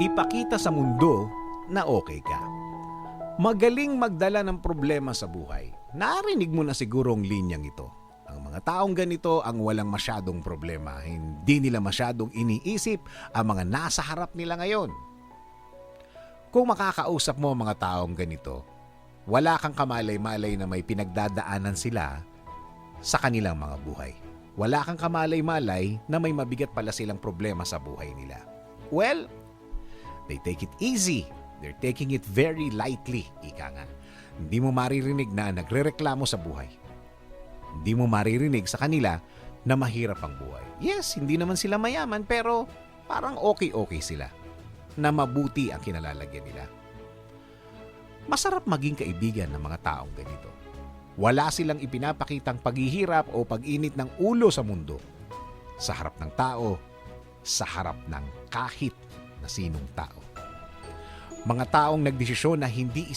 Ipakita sa mundo na okay ka. Magaling magdala ng problema sa buhay. Narinig mo na siguro ang linyang ito. Ang mga taong ganito ang walang masyadong problema. Hindi nila masyadong iniisip ang mga nasa harap nila ngayon. Kung makakausap mo ang mga taong ganito, wala kang kamalay-malay na may pinagdadaanan sila sa kanilang mga buhay. Wala kang kamalay-malay na may mabigat pala silang problema sa buhay nila. Well, they take it easy. They're taking it very lightly, ika nga. Hindi mo maririnig na nagrereklamo sa buhay. Hindi mo maririnig sa kanila na mahirap ang buhay. Yes, hindi naman sila mayaman pero parang okay-okay sila. Na mabuti ang kinalalagyan nila. Masarap maging kaibigan ng mga taong ganito. Wala silang ipinapakitang paghihirap o pag-init ng ulo sa mundo. Sa harap ng tao, sa harap ng kahit na sinong tao. Mga taong nagdesisyon na hindi